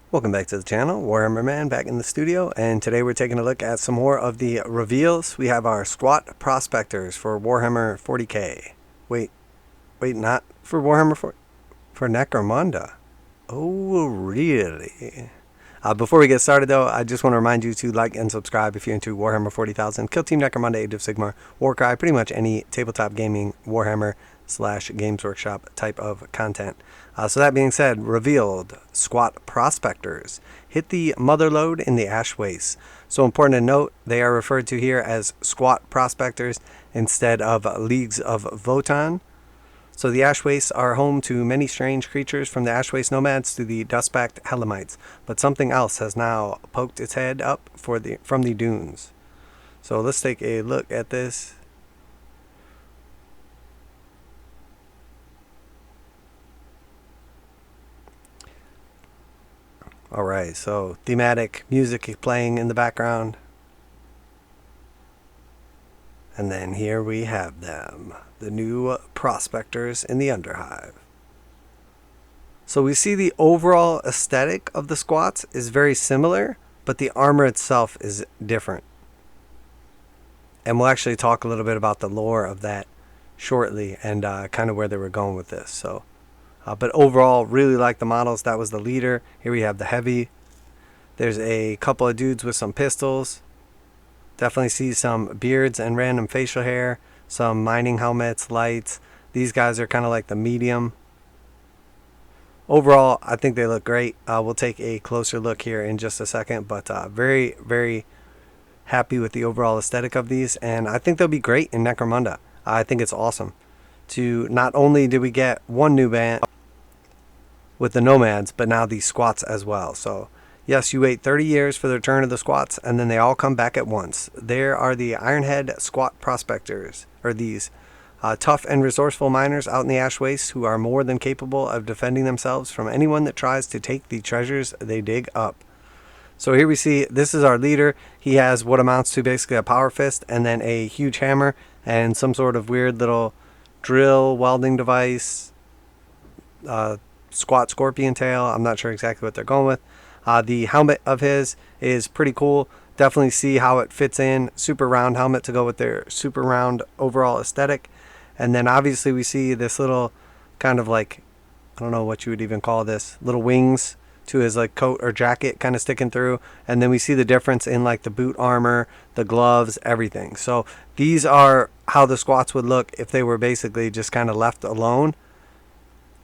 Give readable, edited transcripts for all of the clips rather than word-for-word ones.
Welcome back to the channel, Warhammer Man back in the studio, and today we're taking a look at some more of the reveals. We have our SQUAT Prospectors for Warhammer 40k. Wait, not for Warhammer for Necromunda. Oh, really? Before we get started though, I just want to remind you to like and subscribe if you're into Warhammer 40,000, Kill Team Necromunda, Age of Sigmar, warcry, pretty much any tabletop gaming Warhammer / Games Workshop type of content. So that being said, revealed SQUAT Prospectors hit the mother lode in the Ash Wastes. So important to note, they are referred to here as SQUAT Prospectors instead of Leagues of Votann. So the Ash Wastes are home to many strange creatures, from the Ash Waste nomads to the dust-backed Hellamites, but something else has now poked its head up from the dunes. So let's take a look at this. Alright, so thematic music playing in the background. And then here we have them, the new Prospectors in the Underhive. So we see the overall aesthetic of the SQUATs is very similar, but the armor itself is different. And we'll actually talk a little bit about the lore of that shortly and kind of where they were going with this. So, but overall, really like the models. That was the leader. Here we have the heavy. There's a couple of dudes with some pistols. Definitely see some beards and random facial hair. Some mining helmets, lights. These guys are kind of like the medium. Overall, I think they look great. We'll take a closer look here in just a second. But very, very happy with the overall aesthetic of these. And I think they'll be great in Necromunda. I think it's awesome. Not only did we get one new band with the nomads, but now these SQUATs as well. So yes, you wait 30 years for the return of the SQUATs, and then they all come back at once. There are the Ironhead SQUAT Prospectors, or these tough and resourceful miners out in the Ash Wastes who are more than capable of defending themselves from anyone that tries to take the treasures they dig up. So here we see, this is our leader. He has what amounts to basically a power fist, and then a huge hammer, and some sort of weird little drill, welding device, SQUAT scorpion tail. I'm not sure exactly what they're going with. The helmet of his is pretty cool. Definitely see how it fits in. Super round helmet to go with their super round overall aesthetic. And then obviously we see this little kind of like, I don't know what you would even call this, little wings to his like coat or jacket kind of sticking through. And then we see the difference in like the boot armor, the gloves, everything. So these are how the SQUATs would look if they were basically just kind of left alone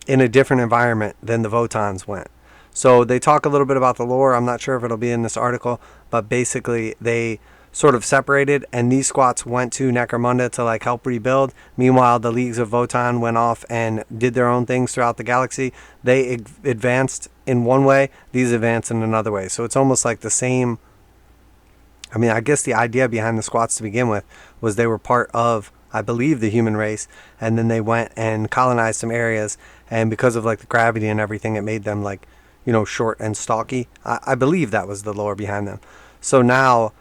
in a different environment than the Votanns went. So they talk a little bit about the lore. I'm not sure if it'll be in this article, but basically they sort of separated, and these SQUATs went to Necromunda to like help rebuild. Meanwhile, the Leagues of Votann went off and did their own things throughout the galaxy. They advanced in one way, these advanced in another way. So it's almost like the same. I mean, I guess the idea behind the SQUATs to begin with was they were part of, I believe, the human race, and then they went and colonized some areas, and because of like the gravity and everything, it made them like, you know, short and stocky. I believe that was the lore behind them. So now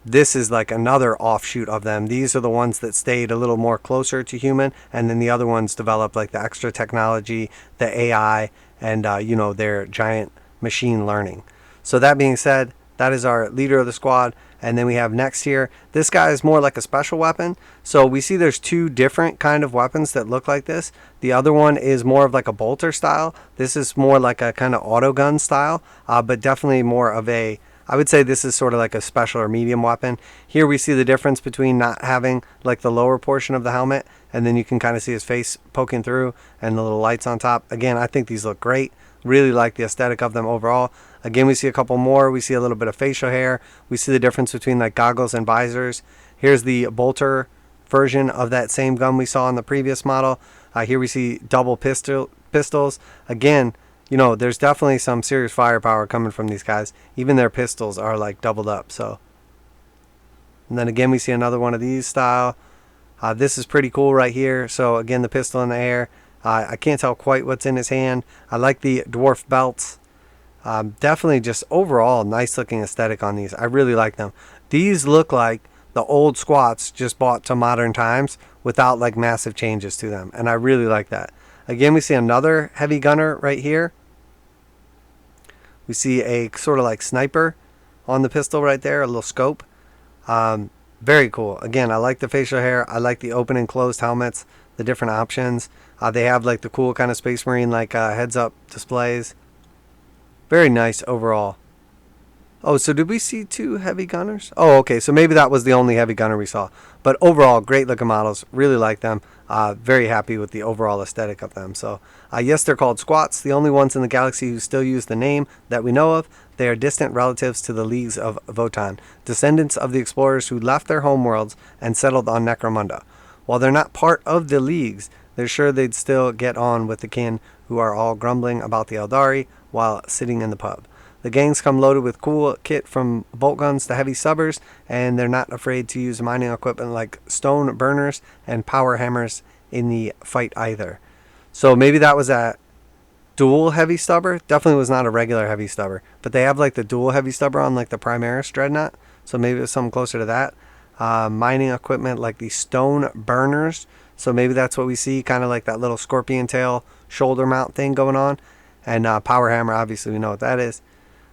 this is like another offshoot of them. These are the ones that stayed a little more closer to human, and then the other ones developed like the extra technology, the AI, and you know, their giant machine learning. So that being said, that is our leader of the squad. And then we have next here, this guy is more like a special weapon. So we see there's two different kind of weapons that look like this. The other one is more of like a bolter style. This is more like a kind of auto gun style, but definitely more of a, I would say this is sort of like a special or medium weapon. Here we see the difference between not having like the lower portion of the helmet, and then you can kind of see his face poking through and the little lights on top. Again, I think these look great. Really like the aesthetic of them overall. Again, we see a couple more. We see a little bit of facial hair. We see the difference between like goggles and visors. Here's the bolter version of that same gun we saw in the previous model. Here we see double pistols. Again, you know, there's definitely some serious firepower coming from these guys. Even their pistols are like doubled up. So, and then again, we see another one of these style. This is pretty cool right here. So again, the pistol in the air. I can't tell quite what's in his hand. I like the dwarf belts. Definitely just overall nice looking aesthetic on these. I really like them. These look like the old SQUATs just brought to modern times without like massive changes to them. And I really like that. Again, we see another heavy gunner right here. We see a sort of like sniper on the pistol right there, a little scope. Very cool. Again, I like the facial hair. I like the open and closed helmets, the different options. They have like the cool kind of Space Marine like heads up displays. Very nice overall. Oh, so did we see 2 heavy gunners? Oh, okay. So maybe that was the only heavy gunner we saw. But overall, great looking models. Really like them. Very happy with the overall aesthetic of them. So, yes, they're called SQUATS, the only ones in the galaxy who still use the name that we know of. They are distant relatives to the Leagues of Votann, descendants of the explorers who left their homeworlds and settled on Necromunda. While they're not part of the Leagues, they're sure they'd still get on with the kin who are all grumbling about the aeldari while sitting in the pub. The gangs come loaded with cool kit from bolt guns to heavy subbers, and they're not afraid to use mining equipment like stone burners and power hammers in the fight either. So maybe that was a dual heavy stubber. Definitely was not a regular heavy stubber, but they have like the dual heavy stubber on like the Primaris Dreadnought, so maybe it was something closer to that. Mining equipment like the stone burners, so maybe that's what we see, kind of like that little scorpion tail shoulder mount thing going on. And power hammer, obviously we know what that is.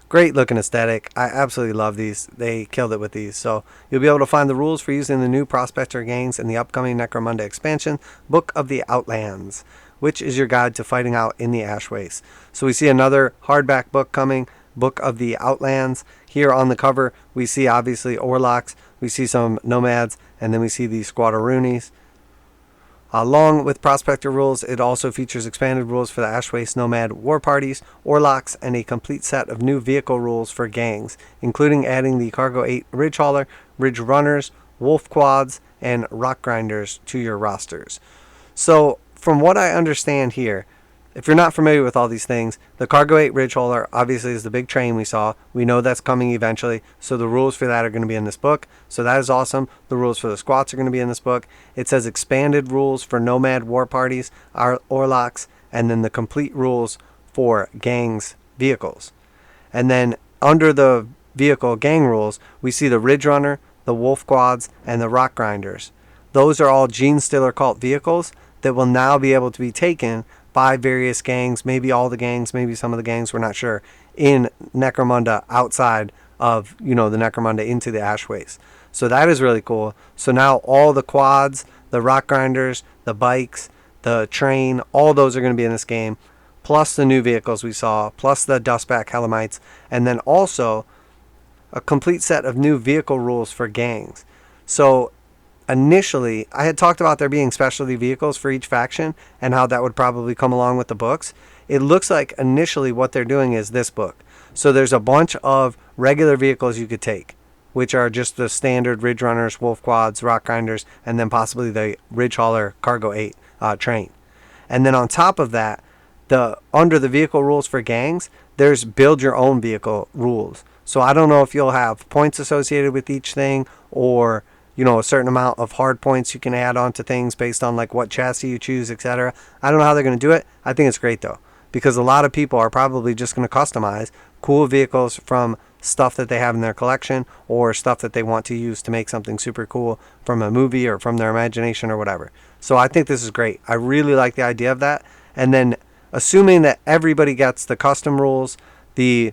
Great looking aesthetic. I absolutely love these. They killed it with these. So you'll be able to find the rules for using the new Prospector gangs in the upcoming Necromunda expansion, Book of the Outlands, which is your guide to fighting out in the Ash Wastes. So we see another hardback book coming, Book of the Outlands. Here on the cover, we see obviously orruks, we see some nomads, and then we see the squadroonies. Along with Prospector rules, it also features expanded rules for the Ash Waste Nomad war parties, orruks, and a complete set of new vehicle rules for gangs, including adding the Cargo 8 Ridgehauler, Ridgerunners, Wolfquads, and rock grinders to your rosters. So, from what I understand here, if you're not familiar with all these things, the Cargo 8 Ridgehauler obviously is the big train we saw. We know that's coming eventually, so the rules for that are going to be in this book. So that is awesome. The rules for the squats are going to be in this book. It says expanded rules for nomad war parties, orruks, and then the complete rules for gangs vehicles. And then under the vehicle gang rules, we see the Ridgerunner, the Wolfquads, and the rock grinders. Those are all Gene Stiller cult vehicles that will now be able to be taken by various gangs, maybe all the gangs, maybe some of the gangs, we're not sure, in Necromunda outside of, the Necromunda into the Ash Wastes. So that is really cool. So now all the quads, the rock grinders, the bikes, the train, all those are going to be in this game, plus the new vehicles we saw, plus the Dustback Hellamites, and then also a complete set of new vehicle rules for gangs. So initially, I had talked about there being specialty vehicles for each faction and how that would probably come along with the books. It looks like initially what they're doing is this book. So there's a bunch of regular vehicles you could take, which are just the standard Ridgerunners, Wolfquads, Rock Grinders, and then possibly the Ridgehauler Cargo 8 train. And then on top of that, under the vehicle rules for gangs, there's build your own vehicle rules. So I don't know if you'll have points associated with each thing, or a certain amount of hard points you can add on to things based on like what chassis you choose, etc. I don't know how they're going to do it. I think it's great though, because a lot of people are probably just going to customize cool vehicles from stuff that they have in their collection or stuff that they want to use to make something super cool from a movie or from their imagination or whatever. So I think this is great. I really like the idea of that. And then assuming that everybody gets the custom rules, the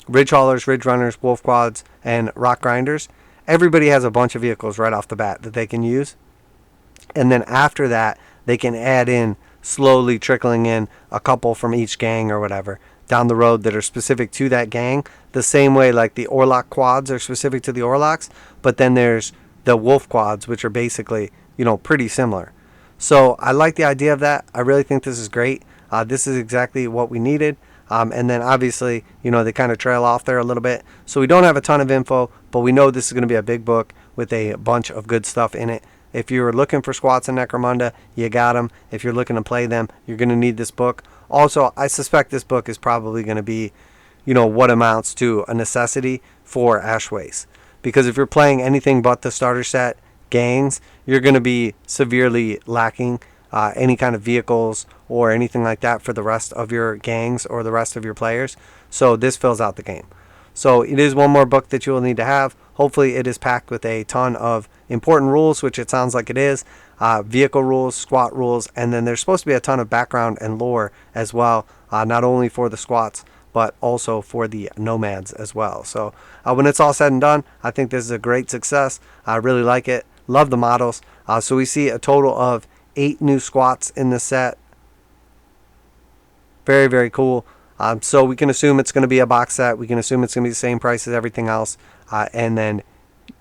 Ridgehaulers, Ridgerunners, Wolfquads, and Rock Grinders, everybody has a bunch of vehicles right off the bat that they can use. And then after that, they can add in, slowly trickling in a couple from each gang or whatever down the road that are specific to that gang. The same way like the Orruk quads are specific to the Orruks, but then there's the Wolf quads, which are basically, pretty similar. So I like the idea of that. I really think this is great. This is exactly what we needed. And then obviously, they kind of trail off there a little bit. So we don't have a ton of info, but we know this is going to be a big book with a bunch of good stuff in it. If you're looking for squats in Necromunda, you got them. If you're looking to play them, you're going to need this book. Also, I suspect this book is probably going to be, what amounts to a necessity for Ash Wastes. Because if you're playing anything but the starter set gangs, you're going to be severely lacking any kind of vehicles or anything like that for the rest of your gangs or the rest of your players. So this fills out the game. So it is one more book that you will need to have. Hopefully it is packed with a ton of important rules, which it sounds like it is. Vehicle rules, squat rules, and then there's supposed to be a ton of background and lore as well, not only for the squats, but also for the nomads as well. So when it's all said and done, I think this is a great success. I really like it. Love the models. So we see a total of 8 new squats in the set. Very, very cool. So we can assume it's going to be a box set. We can assume it's going to be the same price as everything else. And then,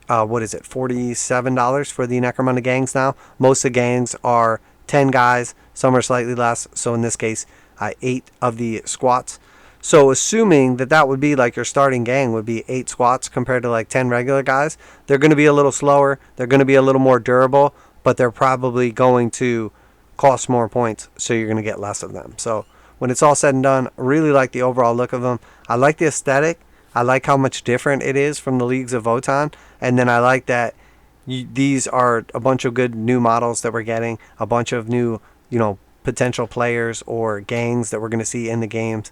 what is it, $47 for the Necromunda gangs now? Most of the gangs are 10 guys. Some are slightly less. So in this case, 8 of the squats. So assuming that that would be like your starting gang would be 8 squats compared to like 10 regular guys, they're going to be a little slower. They're going to be a little more durable, but they're probably going to cost more points. So you're going to get less of them. So when it's all said and done, I really like the overall look of them. I like the aesthetic. I like how much different it is from the Leagues of Votann. And then I like that these are a bunch of good new models that we're getting, a bunch of new, potential players or gangs that we're going to see in the games.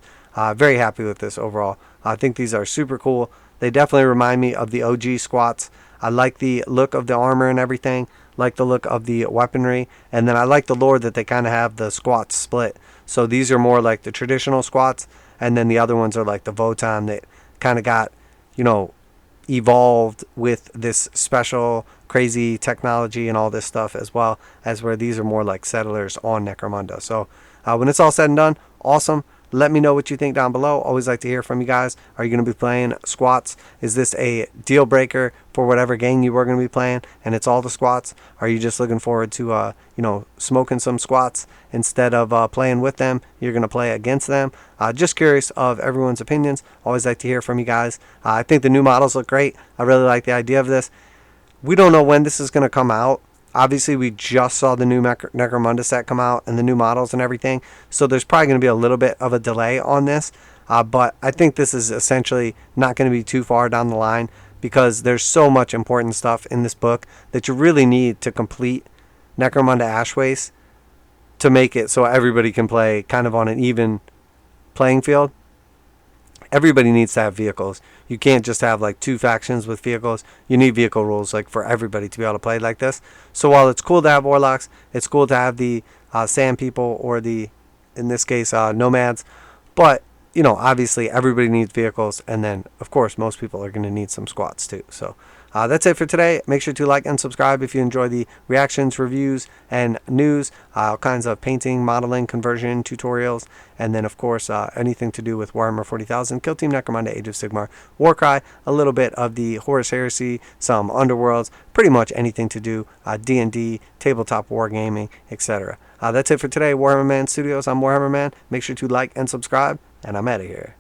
Very happy with this overall. I think these are super cool. They definitely remind me of the OG squats. I like the look of the armor and everything, like the look of the weaponry, and then I like the lore that they kind of have the squats split. So these are more like the traditional squats, and then the other ones are like the Votann that kind of got, evolved with this special crazy technology and all this stuff, as well as where these are more like settlers on Necromunda. So when it's all said and done, awesome. Let me know what you think down below. Always like to hear from you guys. Are you going to be playing squats? Is this a deal breaker for whatever gang you were going to be playing and it's all the squats? Are you just looking forward to smoking some squats instead of playing with them? You're going to play against them? Just curious of everyone's opinions. Always like to hear from you guys. I think the new models look great. I really like the idea of this. We don't know when this is going to come out. Obviously, we just saw the new Necromunda set come out and the new models and everything. So there's probably going to be a little bit of a delay on this. But I think this is essentially not going to be too far down the line because there's so much important stuff in this book that you really need to complete Necromunda Ashwaste to make it so everybody can play kind of on an even playing field. Everybody needs to have vehicles. You can't just have like 2 factions with vehicles. You need vehicle rules like for everybody to be able to play like this. So while it's cool to have warlocks, it's cool to have the sand people or in this case, nomads. But, obviously everybody needs vehicles. And then, of course, most people are going to need some squats too. So that's it for today. Make sure to like and subscribe if you enjoy the reactions, reviews, and news. All kinds of painting, modeling, conversion, tutorials. And then, of course, anything to do with Warhammer 40,000, Kill Team Necromunda, Age of Sigmar, Warcry, a little bit of the Horus Heresy, some Underworlds, pretty much anything to do, D&D, tabletop wargaming, etc. That's it for today, Warhammer Man Studios. I'm Warhammer Man. Make sure to like and subscribe, and I'm out of here.